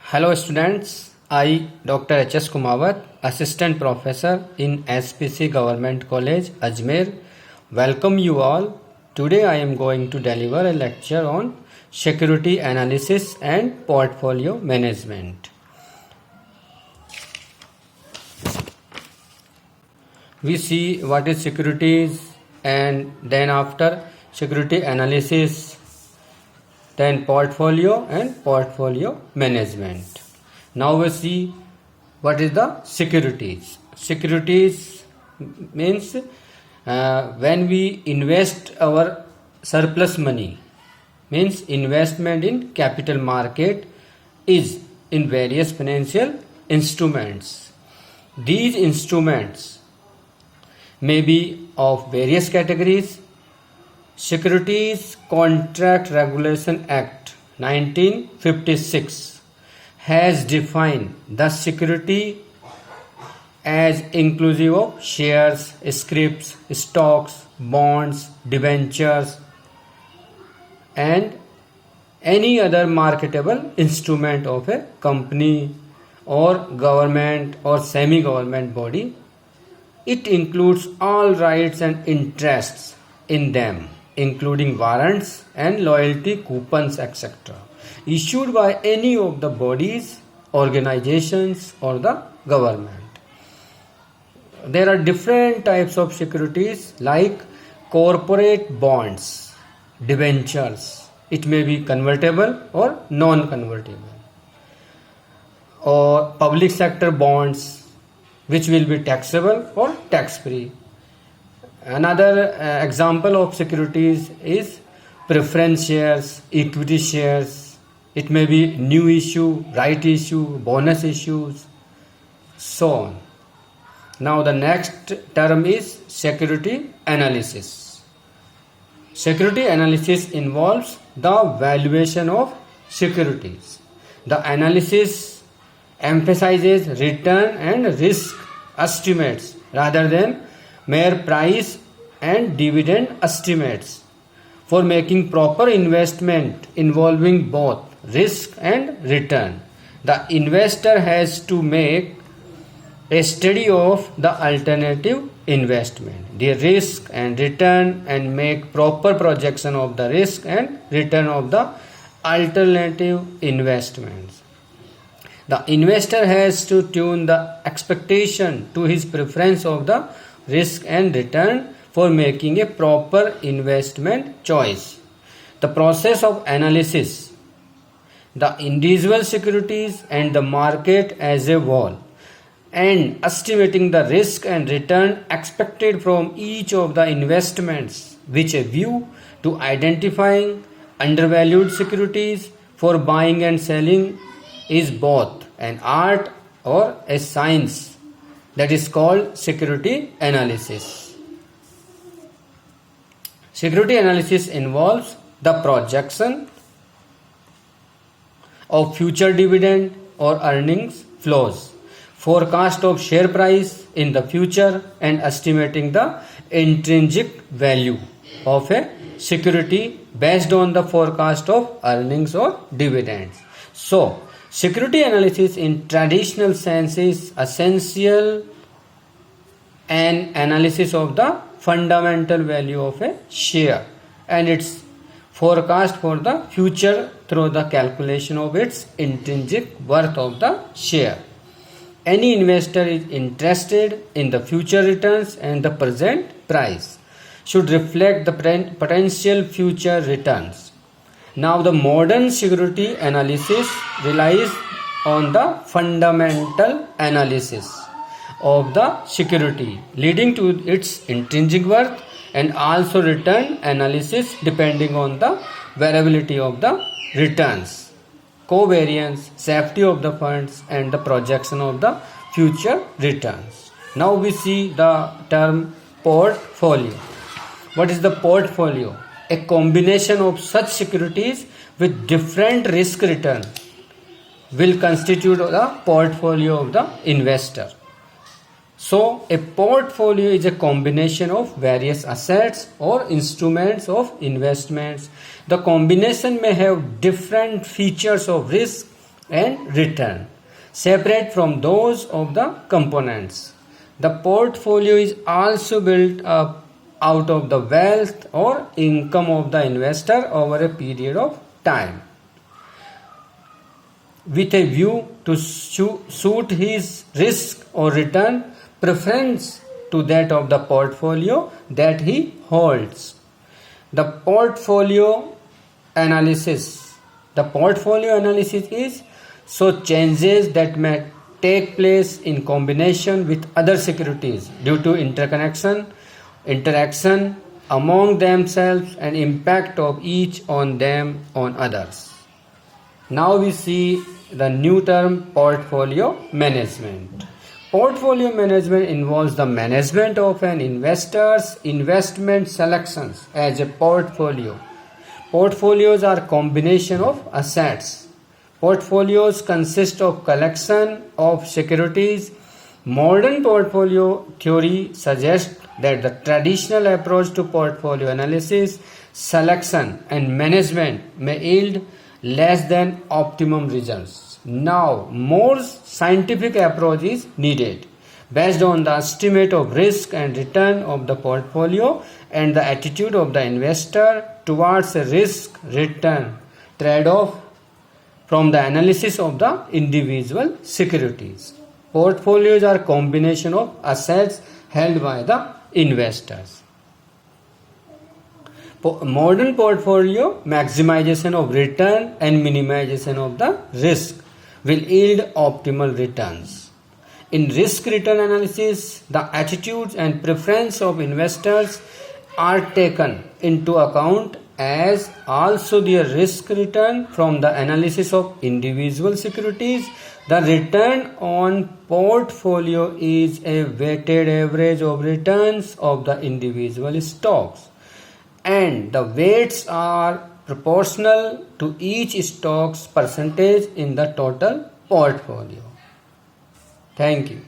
Hello students, I Dr. H.S. Kumawat, Assistant Professor in SPC Government College, Ajmer, welcome you all. Today I am going to deliver a lecture on security analysis and portfolio management. We see what is securities and then after security analysis, then portfolio and portfolio management. Now we see what is the securities. Securities means when we invest our surplus money, means investment in capital market is in various financial instruments. These instruments may be of various categories. Securities Contract Regulation Act 1956 has defined the security as inclusive of shares, scrips, stocks, bonds, debentures, and any other marketable instrument of a company or government or semi-government body. It includes all rights and interests in them, including warrants and loyalty coupons, etc., issued by any of the bodies, organizations, or the government. There are different types of securities like corporate bonds, debentures. It may be convertible or non-convertible, or public sector bonds, which will be taxable or tax-free. Another example of securities is preference shares, equity shares. It may be new issue, right issue, bonus issues, so on. Now the next term is security analysis. Security analysis involves the valuation of securities. The analysis emphasizes return and risk estimates rather than mere price and dividend estimates. For making proper investment involving both risk and return, the investor has to make a study of the alternative investment, the risk and return, and make proper projection of the risk and return of the alternative investments. The investor has to tune the expectation to his preference of the risk and return for making a proper investment choice. The process of analysis, the individual securities and the market as a whole, and estimating the risk and return expected from each of the investments, which a view to identifying undervalued securities for buying and selling, is both an art or a science. That is called security analysis. Security analysis involves the projection of future dividend or earnings flows, forecast of share price in the future, and estimating the intrinsic value of a security based on the forecast of earnings or dividends. So, security analysis in traditional sense is essential an analysis of the fundamental value of a share and its forecast for the future through the calculation of its intrinsic worth of the share. Any investor is interested in the future returns, and the present price should reflect the potential future returns. Now the modern security analysis relies on the fundamental analysis of the security, leading to its intrinsic worth, and also return analysis depending on the variability of the returns, covariance, safety of the funds, and the projection of the future returns. Now we see the term portfolio. What is the portfolio? A combination of such securities with different risk return will constitute the portfolio of the investor. So, a portfolio is a combination of various assets or instruments of investments. The combination may have different features of risk and return, separate from those of the components. The portfolio is also built up out of the wealth or income of the investor over a period of time, with a view to suit his risk or return preference to that of the portfolio that he holds. The portfolio analysis. The portfolio analysis is so changes that may take place in combination with other securities due to interaction among themselves and impact of each on them on others. Now we see the new term portfolio management. Portfolio management involves the management of an investor's investment selections as a portfolio. Portfolios are combination of assets. Portfolios consist of collection of securities. Modern portfolio theory suggests that the traditional approach to portfolio analysis, selection and management may yield less than optimum results. Now, more scientific approach is needed based on the estimate of risk and return of the portfolio and the attitude of the investor towards a risk return trade-off from the analysis of the individual securities. Portfolios are combination of assets held by the investors. Modern portfolio maximization of return and minimization of the risk will yield optimal returns. In risk return analysis, the attitudes and preference of investors are taken into account as also their risk return from the analysis of individual securities. The return on portfolio is a weighted average of returns of the individual stocks, and the weights are proportional to each stock's percentage in the total portfolio. Thank you.